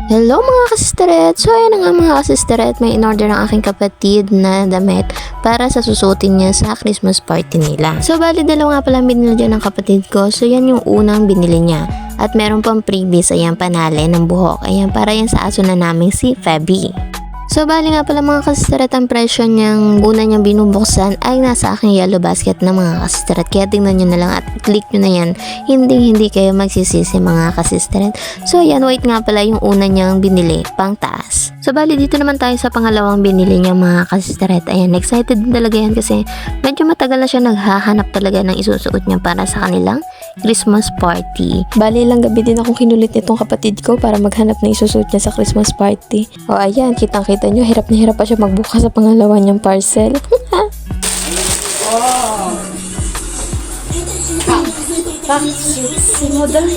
Hello mga kasisteret! So ayan na nga mga kasisteret, may in-order ng aking kapatid na damit para sa susuotin niya sa Christmas party nila. So bali dalawa nga pala binili dyan ng kapatid ko. So yan yung unang binili niya. At meron pang freebies, ayan panali ng buhok. Ayan para yan sa aso na naming si Febby. So bali nga pala mga kasisteret, ang presyo niyang una niyang binubuksan ay nasa aking yellow basket na mga kasisteret. Kaya tingnan nyo na lang at click nyo na yan. Hindi kayo magsisisi mga kasisteret. So ayan, white nga pala yung una niyang binili, pang taas. So bali dito naman tayo sa pangalawang binili niya mga kasisteret. Ayan, excited din talaga yan kasi medyo matagal na siya naghahanap talaga ng isusuot niya para sa kanilang Christmas party. Bali lang gabi din akong kinulit nitong kapatid ko para maghanap na isusuot niya sa Christmas party. O ayan, kitang-kita nyo, hirap na hirap pa siya magbuka sa pangalawa niyang parcel. Sexy model.